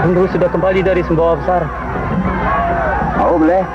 Undru sudah kembali dari Sumbawa Besar. Oh, boleh.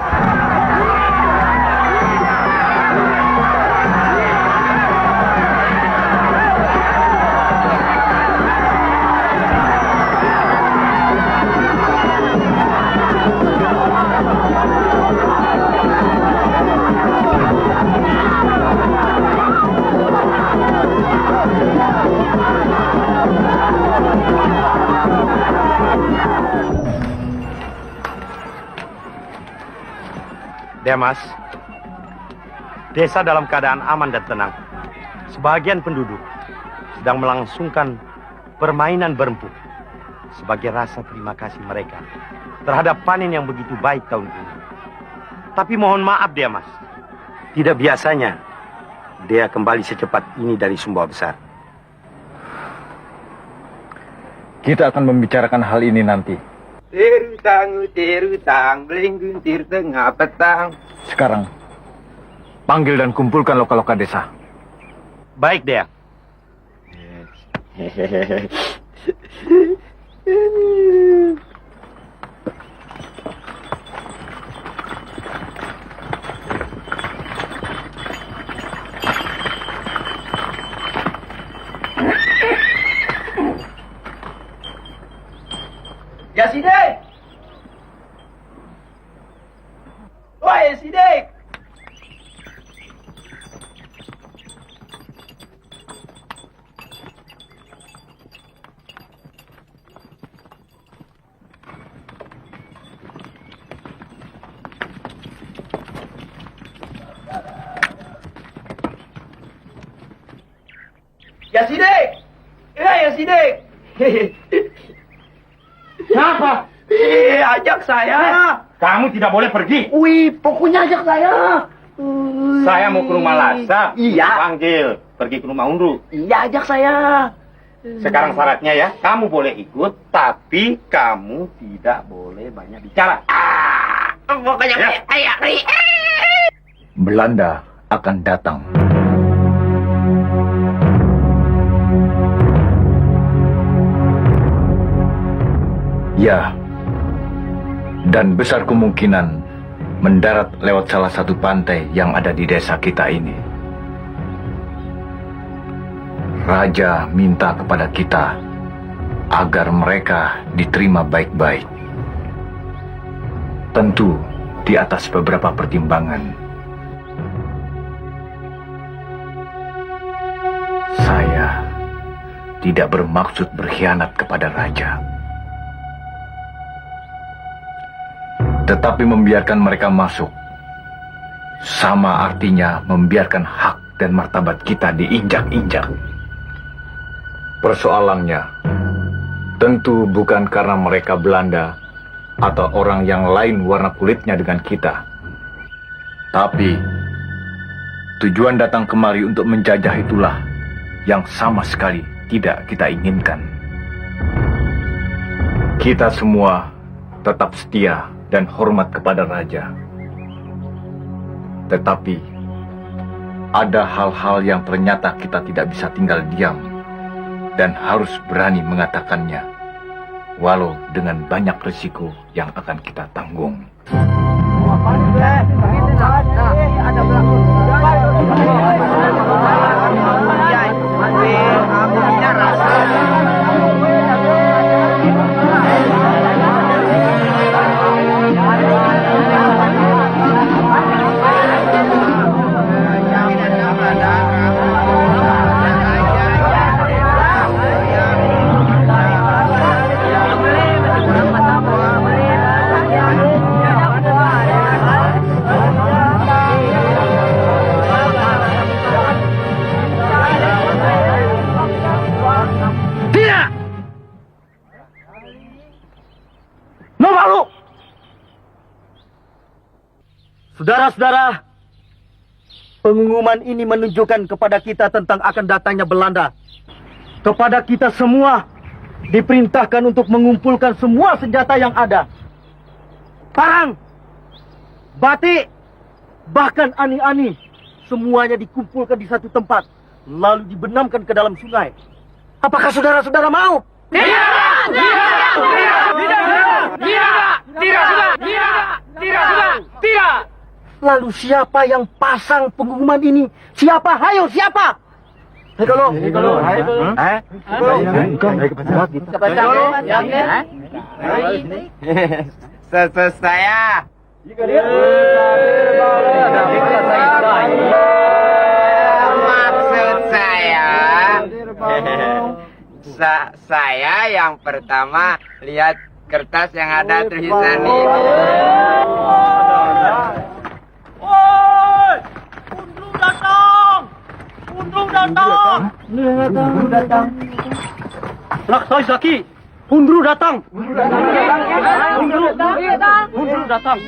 Mas, desa dalam keadaan aman dan tenang. Sebagian penduduk sedang melangsungkan permainan berempuk sebagai rasa terima kasih mereka terhadap panen yang begitu baik tahun ini. Tapi mohon maaf Mas, tidak biasanya dia kembali secepat ini dari Sumbawa Besar. Kita akan membicarakan hal ini nanti. Terutang, beling guntir tengah petang. Sekarang, panggil dan kumpulkan loka-loka desa. Baik, Dea. Ya Sidek! Woi Sidek! Ya Sidek! Ya Sidek! Siapa? Ajak saya. Kamu tidak boleh pergi. Wih, pokoknya ajak saya. Saya mau ke rumah Lasa. Iya. Panggil, pergi ke rumah Undru. Iya, ajak saya. Sekarang syaratnya ya, kamu boleh ikut, tapi kamu tidak boleh banyak bicara. Pokoknya Ya. kayak Belanda akan datang. Ya, dan besar kemungkinan mendarat lewat salah satu pantai yang ada di desa kita ini. Raja minta kepada kita agar mereka diterima baik-baik. Tentu di atas beberapa pertimbangan. Saya tidak bermaksud berkhianat kepada raja. Tetapi membiarkan mereka masuk sama artinya membiarkan hak dan martabat kita diinjak-injak. Persoalannya tentu bukan karena mereka Belanda atau orang yang lain warna kulitnya dengan kita. Tapi tujuan datang kemari untuk menjajah itulah yang sama sekali tidak kita inginkan. Kita semua tetap setia dan hormat kepada raja. Tetapi ada hal-hal yang ternyata kita tidak bisa tinggal diam dan harus berani mengatakannya, walau dengan banyak risiko yang akan kita tanggung. No malu! Saudara-saudara, pengumuman ini menunjukkan kepada kita tentang akan datangnya Belanda. Kepada kita semua diperintahkan untuk mengumpulkan semua senjata yang ada. Parang, batik, bahkan ani-ani, semuanya dikumpulkan di satu tempat, lalu dibenamkan ke dalam sungai. Apakah saudara-saudara mau? Tidak! Lalu siapa yang pasang pengumuman ini? Siapa? Hayo, siapa? Saya. Maksud saya yang pertama lihat kertas yang ada tulisan ini. Undru datang. Laksoi Saki, Undru datang. Undru datang.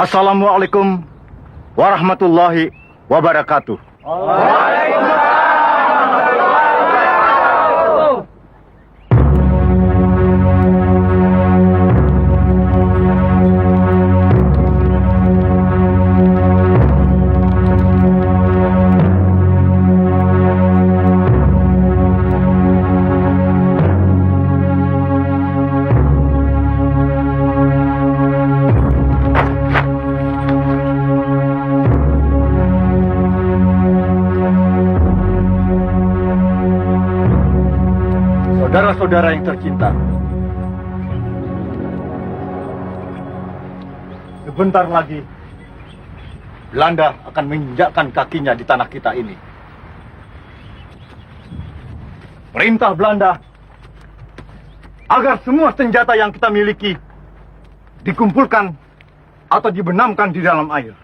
Assalamualaikum warahmatullahi wabarakatuh. Saudara-saudara yang tercinta, sebentar lagi Belanda akan menginjakkan kakinya di tanah kita ini. Perintah Belanda agar semua senjata yang kita miliki dikumpulkan atau dibenamkan di dalam air.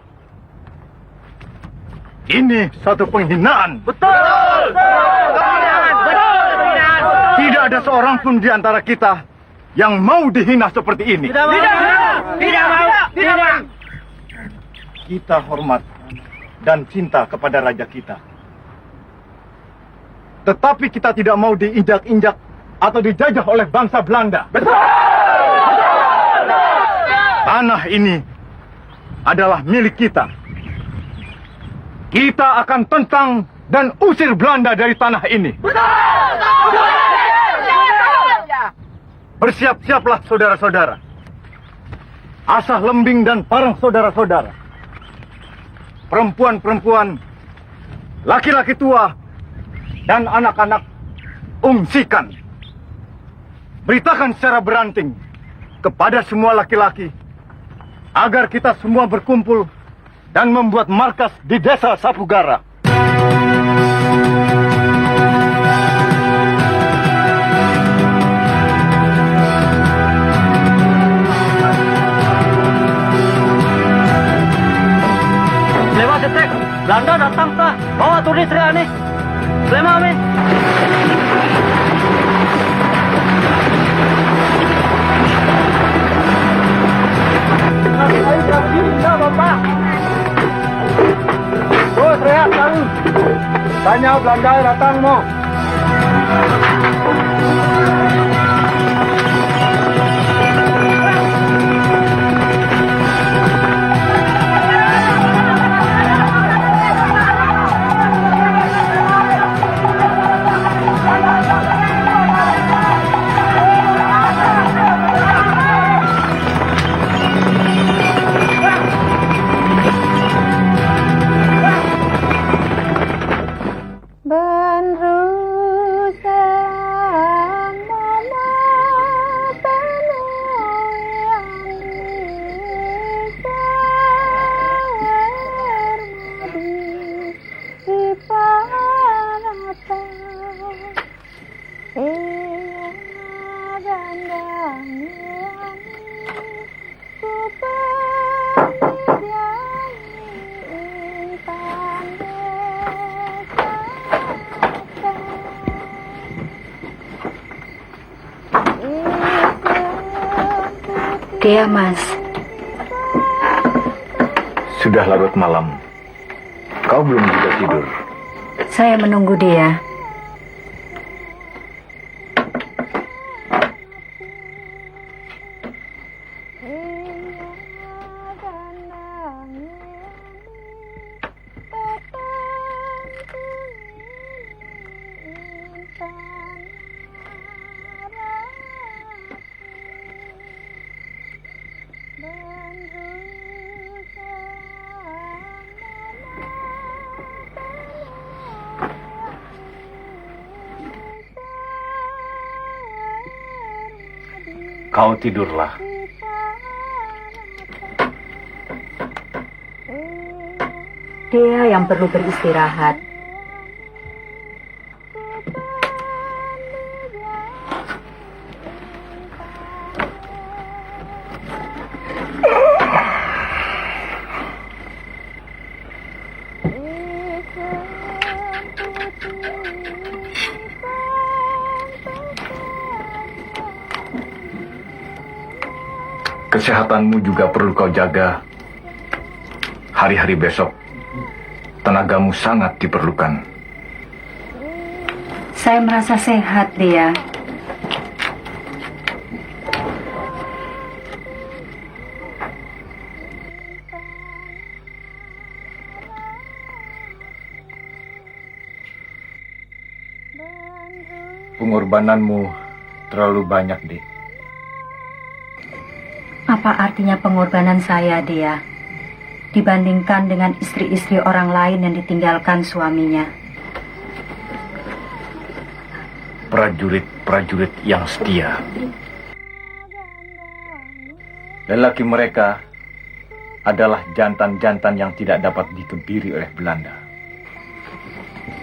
Ini satu penghinaan. Betul! Tidak ada seorang pun di antara kita yang mau dihina seperti ini. Tidak mau. Kita hormat dan cinta kepada raja kita. Tetapi kita tidak mau diinjak-injak atau dijajah oleh bangsa Belanda. Betul! Tanah ini adalah milik kita. Kita akan tentang dan usir Belanda dari tanah ini. Bersiap-siaplah saudara-saudara. Asah Lembing dan Parang saudara-saudara. Perempuan-perempuan, laki-laki tua, dan anak-anak ungsikan. Beritakan secara beranting kepada semua laki-laki agar kita semua berkumpul dan membuat markas di desa Sapugara. Lewat detek, Belanda datang tak? Bawa tulis Sri Anis. Lema amin. Bapak. Terus rehat kali. Tanya Belanda datang mau. Ben rusa Dea, Mas. Sudah larut malam. Kau belum juga tidur. Saya menunggu Dea. Kau tidurlah. Dea yang perlu beristirahat. Kesehatanmu juga perlu kau jaga. Hari-hari besok, tenagamu sangat diperlukan. Saya merasa sehat, Dea. Pengorbananmu terlalu banyak, Dik. Apa artinya pengorbanan saya, Dea, dibandingkan dengan istri-istri orang lain yang ditinggalkan suaminya? Prajurit-prajurit yang setia. Lelaki mereka adalah jantan-jantan yang tidak dapat dikebiri oleh Belanda.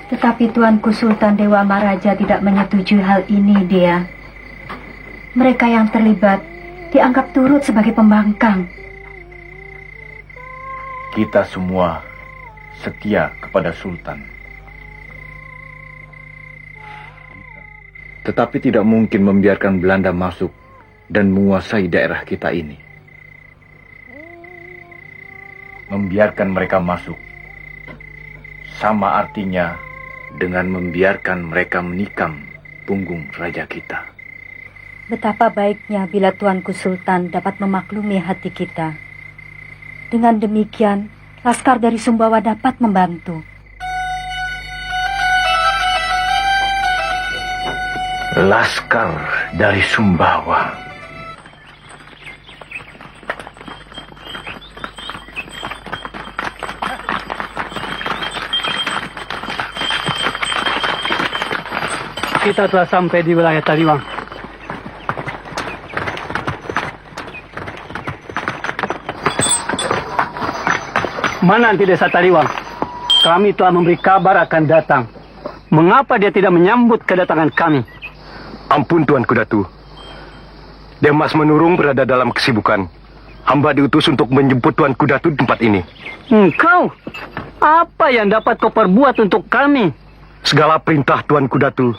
Tetapi Tuanku Sultan Dewa Maharaja tidak menyetujui hal ini, Dea. Mereka yang terlibat dianggap turut sebagai pembangkang. Kita semua setia kepada Sultan. Tetapi tidak mungkin membiarkan Belanda masuk dan menguasai daerah kita ini. Membiarkan mereka masuk sama artinya dengan membiarkan mereka menikam punggung raja kita. Betapa baiknya bila Tuanku Sultan dapat memaklumi hati kita. Dengan demikian, laskar dari Sumbawa dapat membantu. Laskar dari Sumbawa. Kita telah sampai di wilayah Taliwang. Mana nanti desa Taliwang? Kami telah memberi kabar akan datang. Mengapa dia tidak menyambut kedatangan kami? Ampun Tuanku Datu. Demas Menurung berada dalam kesibukan. Hamba diutus untuk menjemput Tuanku Datu di tempat ini. Engkau? Apa yang dapat kau perbuat untuk kami? Segala perintah Tuanku Datu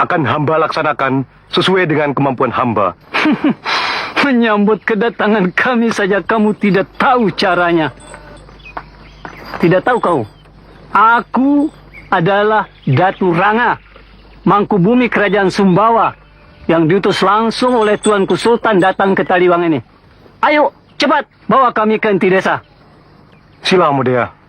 akan hamba laksanakan sesuai dengan kemampuan hamba. Menyambut kedatangan kami saja kamu tidak tahu caranya. Tidak tahu kau? Aku adalah Datu Ranga, Mangkubumi Kerajaan Sumbawa, yang diutus langsung oleh Tuanku Sultan datang ke Taliwang ini. Ayo, cepat bawa kami ke inti desa. Sila Dea.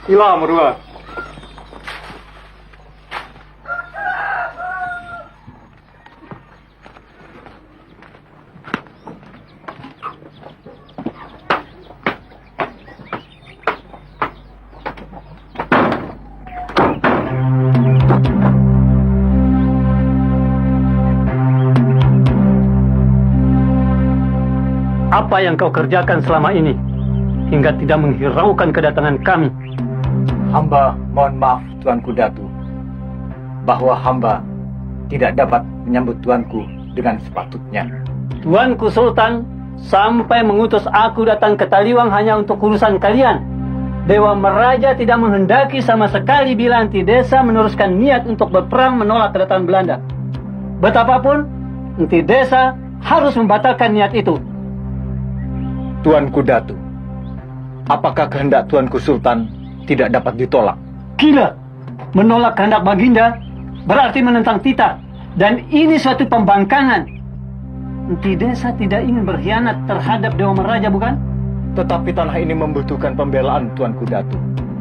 Sila Merdua. Apa yang kau kerjakan selama ini hingga tidak menghiraukan kedatangan kami? Hamba mohon maaf Tuanku Datu, bahwa hamba tidak dapat menyambut tuanku dengan sepatutnya. Tuanku Sultan sampai mengutus aku datang ke Taliwang hanya untuk urusan kalian. Dewa Meraja tidak menghendaki sama sekali bila Antidesa meneruskan niat untuk berperang menolak kedatangan Belanda. Betapapun, Antidesa harus membatalkan niat itu. Tuanku Datu, apakah kehendak Tuanku Sultan tidak dapat ditolak? Gila, menolak kehendak Baginda berarti menentang titah. Dan ini suatu pembangkangan. Antidesa tidak ingin berkhianat terhadap Dewa Meraja, bukan? Tetapi tanah ini membutuhkan pembelaan Tuanku Datu.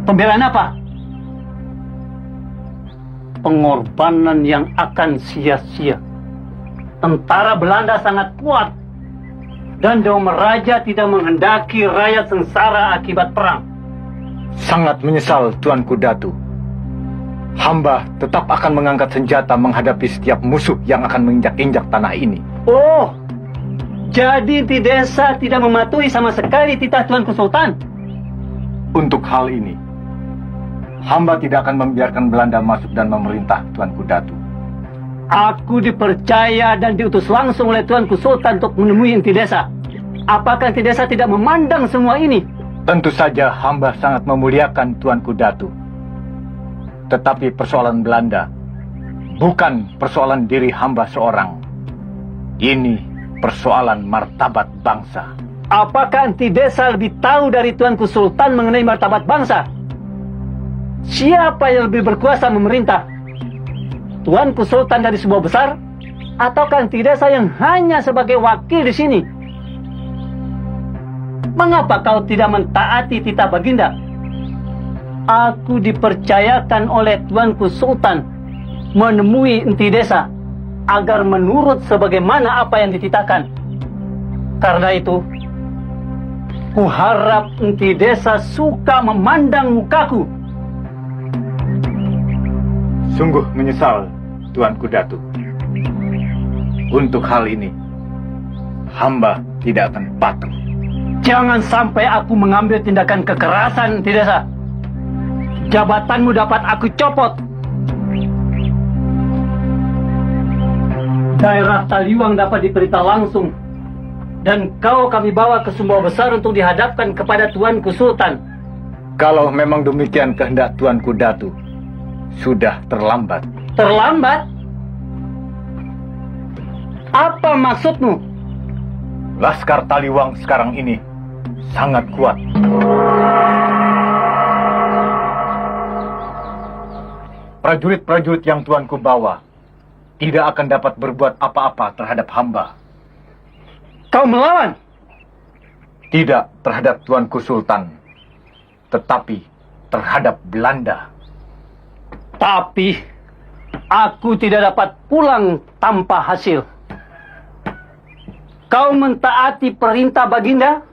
Pembelaan apa? Pengorbanan yang akan sia-sia. Tentara Belanda sangat kuat. Dan Dewa Meraja tidak menghendaki rakyat sengsara akibat perang. Sangat menyesal Tuanku Datu. Hamba tetap akan mengangkat senjata menghadapi setiap musuh yang akan menginjak-injak tanah ini. Oh, jadi Antidesa tidak mematuhi sama sekali titah Tuanku Sultan? Untuk hal ini, hamba tidak akan membiarkan Belanda masuk dan memerintah Tuanku Datu. Aku dipercaya dan diutus langsung oleh Tuanku Sultan untuk menemui Antidesa. Apakah Antidesa tidak memandang semua ini? Tentu saja hamba sangat memuliakan Tuanku Datu. Tetapi persoalan Belanda bukan persoalan diri hamba seorang. Ini persoalan martabat bangsa. Apakah Antidesa lebih tahu dari Tuanku Sultan mengenai martabat bangsa? Siapa yang lebih berkuasa memerintah? Tuanku Sultan dari sebuah besar? Ataukah Antidesa yang hanya sebagai wakil di sini? Mengapa kau tidak mentaati titah Baginda? Aku dipercayakan oleh Tuanku Sultan menemui Antidesa agar menurut sebagaimana apa yang dititahkan. Karena itu, kuharap Antidesa suka memandang mukaku. Sungguh menyesal, Tuanku Datu. Untuk hal ini, hamba tidak akan patuh. Jangan sampai aku mengambil tindakan kekerasan, Antidesa. Jabatanmu dapat aku copot. Daerah Taliwang dapat diperintah langsung. Dan kau kami bawa ke Sumbawa Besar untuk dihadapkan kepada Tuanku Sultan. Kalau memang demikian kehendak Tuanku Datu, sudah terlambat. Terlambat? Apa maksudmu? Laskar Taliwang sekarang ini sangat kuat. Prajurit-prajurit yang Tuanku bawa tidak akan dapat berbuat apa-apa terhadap hamba. Kau melawan? Tidak terhadap Tuanku Sultan, tetapi terhadap Belanda. Tapi aku tidak dapat pulang tanpa hasil. Kau mentaati perintah Baginda?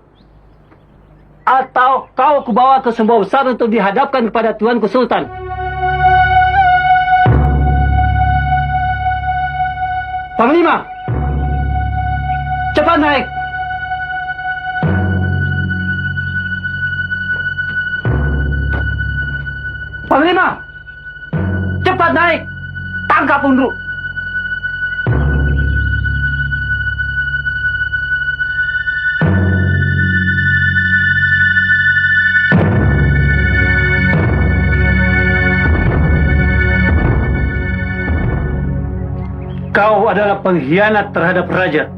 Atau kau kubawa ke Sumbawa Besar untuk dihadapkan kepada Tuanku Sultan? Panglima, cepat naik. Panglima, cepat naik. Tangkap Undru. Kau adalah pengkhianat terhadap raja.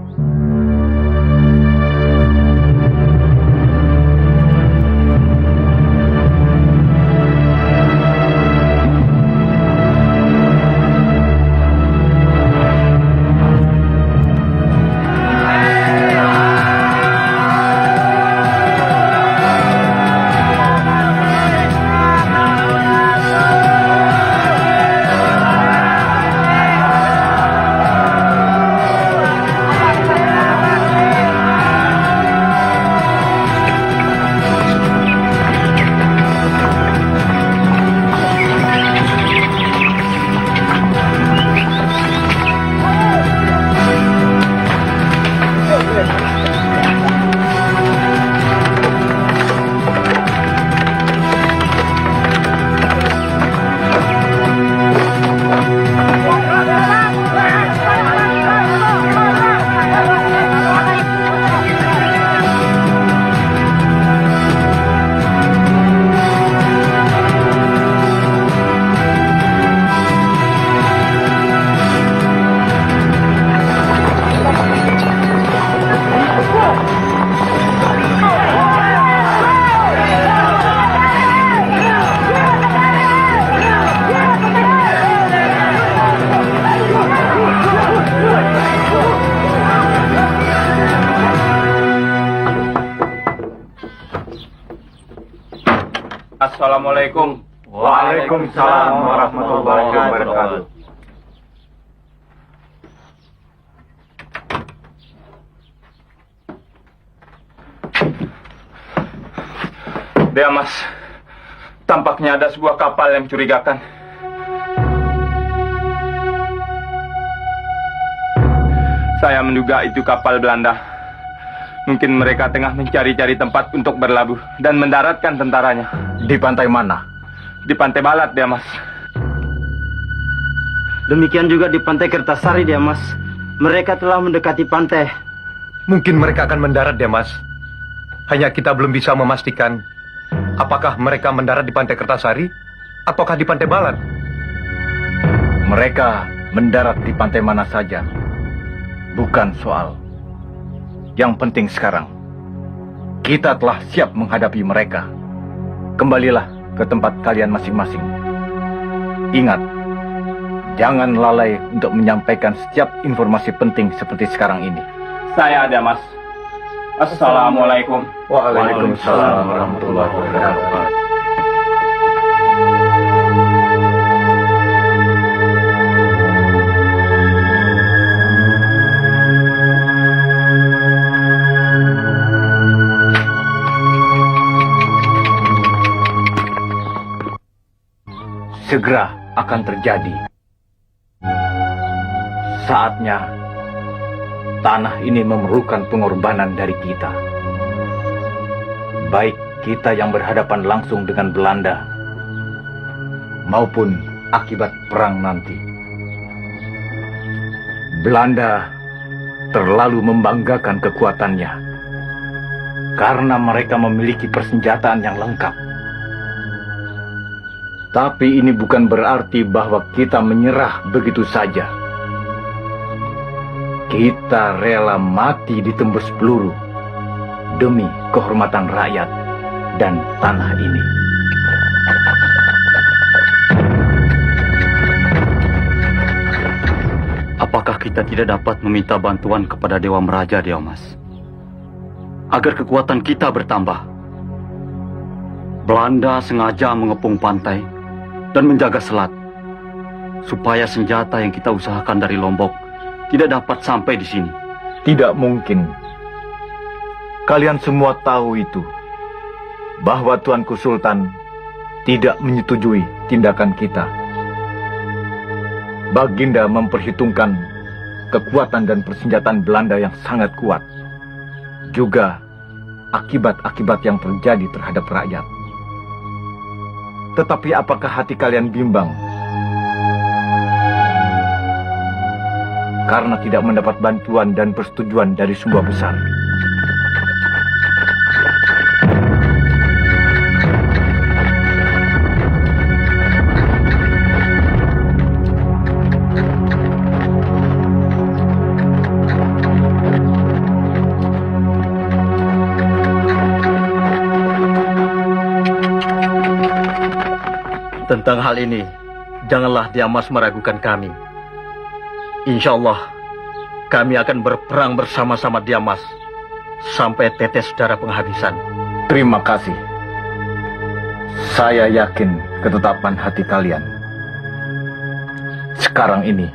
Assalamualaikum. Waalaikumsalam warahmatullahi wabarakatuh. Mas, tampaknya ada sebuah kapal yang mencurigakan. Saya menduga itu kapal Belanda. Mungkin mereka tengah mencari-cari tempat untuk berlabuh dan mendaratkan tentaranya. Di pantai mana? Di Pantai Balat, Mas. Demikian juga di Pantai Kertasari, Mas. Mereka telah mendekati pantai. Mungkin mereka akan mendarat, Mas. Hanya kita belum bisa memastikan apakah mereka mendarat di Pantai Kertasari ataukah di Pantai Balat. Mereka mendarat di pantai mana saja. Bukan soal. Yang penting sekarang, kita telah siap menghadapi mereka. Kembalilah ke tempat kalian masing-masing. Ingat, jangan lalai untuk menyampaikan setiap informasi penting seperti sekarang ini. Saya ada, Mas. Assalamualaikum. Waalaikumsalam warahmatullahi wabarakatuh. Segera akan terjadi. Saatnya tanah ini memerlukan pengorbanan dari kita. Baik kita yang berhadapan langsung dengan Belanda maupun akibat perang nanti. Belanda terlalu membanggakan kekuatannya karena mereka memiliki persenjataan yang lengkap. Tapi ini bukan berarti bahwa kita menyerah begitu saja. Kita rela mati ditembus peluru demi kehormatan rakyat dan tanah ini. Apakah kita tidak dapat meminta bantuan kepada Dewa Meraja, Mas? Agar kekuatan kita bertambah. Belanda sengaja mengepung pantai dan menjaga selat, supaya senjata yang kita usahakan dari Lombok tidak dapat sampai di sini. Tidak mungkin. Kalian semua tahu itu, bahwa Tuanku Sultan tidak menyetujui tindakan kita. Baginda memperhitungkan kekuatan dan persenjataan Belanda yang sangat kuat, juga akibat-akibat yang terjadi terhadap rakyat. Tetapi apakah hati kalian bimbang karena tidak mendapat bantuan dan persetujuan dari Sumba Besar? Tentang hal ini, janganlah Mas meragukan kami. Insya Allah, kami akan berperang bersama-sama Mas sampai tetes darah penghabisan. Terima kasih. Saya yakin ketetapan hati kalian. Sekarang ini,